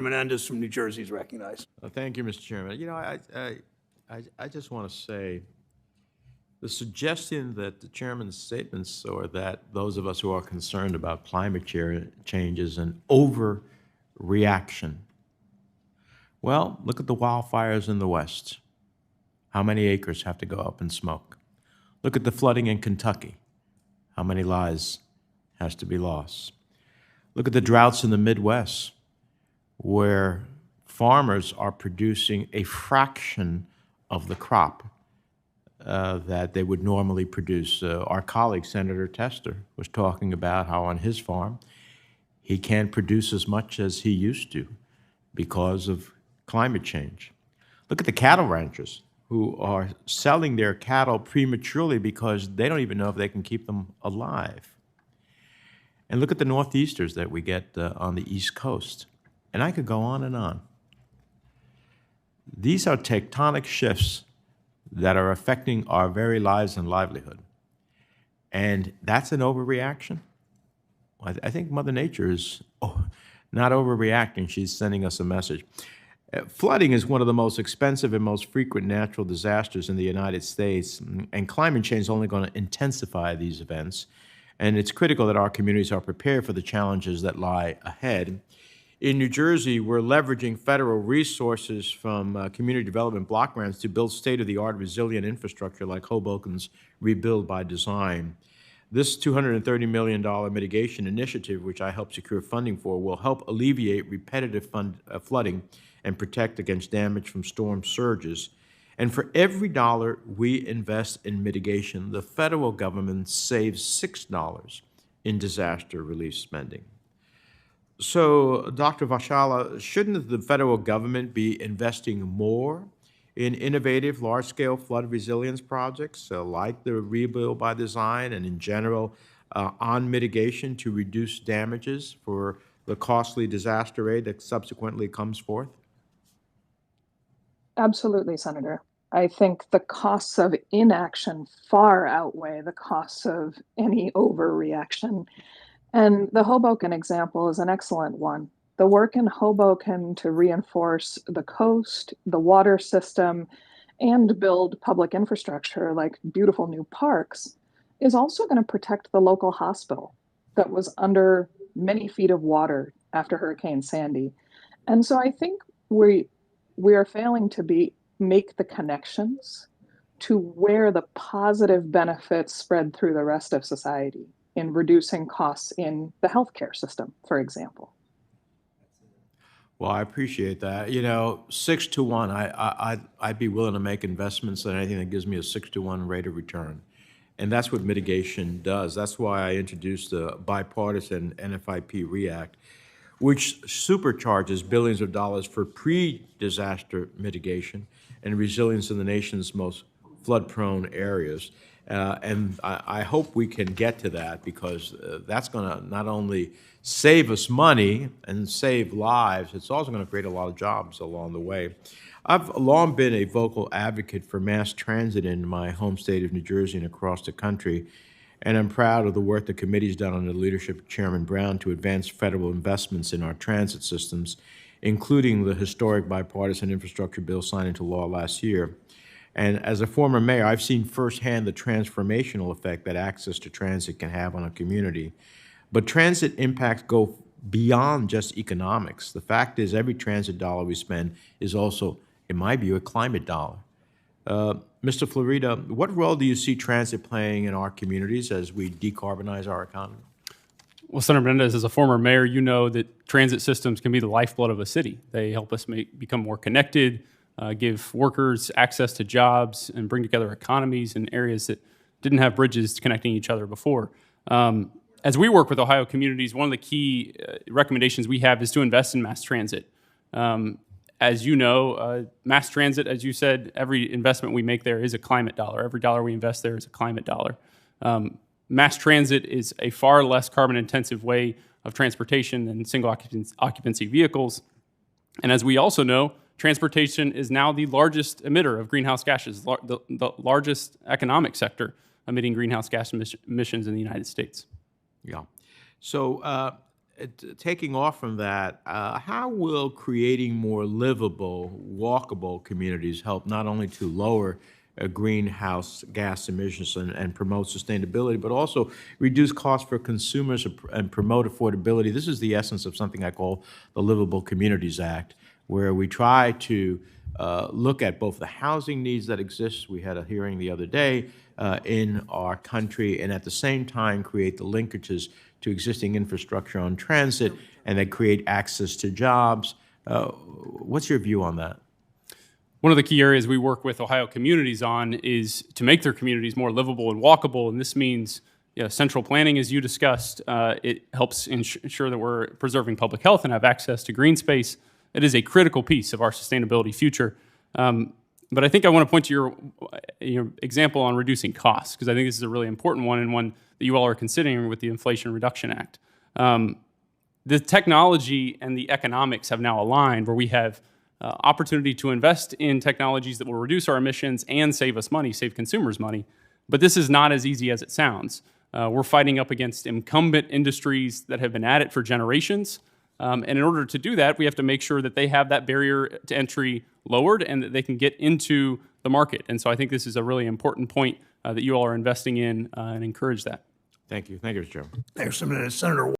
Menendez from New Jersey is recognized. Thank you, Mr. Chairman. You know, I just want to say the suggestion that the chairman's statements or that those of us who are concerned about climate change is an overreaction. Well, look at the wildfires in the West. How many acres have to go up in smoke? Look at the flooding in Kentucky. How many lives has to be lost? Look at the droughts in the Midwest, where farmers are producing a fraction of the crop that they would normally produce. Our colleague, Senator Tester, was talking about how on his farm he can't produce as much as he used to because of climate change. Look at the cattle ranchers who are selling their cattle prematurely because they don't even know if they can keep them alive. And look at the northeasters that we get on the East Coast. And I could go on and on. These are tectonic shifts that are affecting our very lives and livelihood. And that's an overreaction? I think Mother Nature is not overreacting. She's sending us a message. Flooding is one of the most expensive and most frequent natural disasters in the United States, and climate change is only going to intensify these events. And it's critical that our communities are prepared for the challenges that lie ahead. In New Jersey, we're leveraging federal resources from community development block grants to build state-of-the-art resilient infrastructure like Hoboken's Rebuild by Design. This $230 million mitigation initiative, which I helped secure funding for, will help alleviate repetitive flooding and protect against damage from storm surges. And for every dollar we invest in mitigation, the federal government saves $6 in disaster relief spending. So, Dr. Vashala, shouldn't the federal government be investing more in innovative, large-scale flood resilience projects like the Rebuild by Design and in general on mitigation to reduce damages for the costly disaster aid that subsequently comes forth? Absolutely, Senator. I think the costs of inaction far outweigh the costs of any overreaction. And the Hoboken example is an excellent one. The work in Hoboken to reinforce the coast, the water system, and build public infrastructure like beautiful new parks is also going to protect the local hospital that was under many feet of water after Hurricane Sandy. And so I think we are failing to make the connections to where the positive benefits spread through the rest of society in reducing costs in the healthcare system, for example. Well, I appreciate that. You know, 6-to-1, I'd be willing to make investments in anything that gives me a 6-to-1 rate of return. And that's what mitigation does. That's why I introduced the bipartisan NFIP REACT, which supercharges billions of dollars for pre-disaster mitigation and resilience in the nation's most flood-prone areas. And I hope we can get to that because that's going to not only save us money and save lives, it's also going to create a lot of jobs along the way. I've long been a vocal advocate for mass transit in my home state of New Jersey and across the country, and I'm proud of the work the committee's done under the leadership of Chairman Brown to advance federal investments in our transit systems, including the historic bipartisan infrastructure bill signed into law last year. And as a former mayor, I've seen firsthand the transformational effect that access to transit can have on a community. But transit impacts go beyond just economics. The fact is, every transit dollar we spend is also, in my view, a climate dollar. Mr. Florida, what role do you see transit playing in our communities as we decarbonize our economy? Well, Senator Menendez, as a former mayor, you know that transit systems can be the lifeblood of a city. They help us become more connected, give workers access to jobs, and bring together economies in areas that didn't have bridges connecting each other before. As we work with Ohio communities, one of the key recommendations we have is to invest in mass transit. As you know, mass transit, as you said, every investment we make there is a climate dollar. Every dollar we invest there is a climate dollar. Mass transit is a far less carbon-intensive way of transportation than single occupancy vehicles. And as we also know, transportation is now the largest emitter of greenhouse gases, the largest economic sector emitting greenhouse gas emissions in the United States. Yeah. So taking off from that, how will creating more livable, walkable communities help not only to lower greenhouse gas emissions and promote sustainability, but also reduce costs for consumers and promote affordability? This is the essence of something I call the Livable Communities Act, where we try to look at both the housing needs that exist. We had a hearing the other day in our country, and at the same time create the linkages to existing infrastructure on transit, and that create access to jobs. What's your view on that? One of the key areas we work with Ohio communities on is to make their communities more livable and walkable, and this means central planning, as you discussed. It helps ensure that we're preserving public health and have access to green space. It is a critical piece of our sustainability future. But I think I want to point to your example on reducing costs, because I think this is a really important one, and one that you all are considering with the Inflation Reduction Act. The technology and the economics have now aligned, where we have opportunity to invest in technologies that will reduce our emissions and save us money, save consumers money. But this is not as easy as it sounds. We're fighting up against incumbent industries that have been at it for generations. And in order to do that, we have to make sure that they have that barrier to entry lowered and that they can get into the market. And so I think this is a really important point that you all are investing in and encourage that. Thank you. Thank you, Mr. Chairman. There's Senator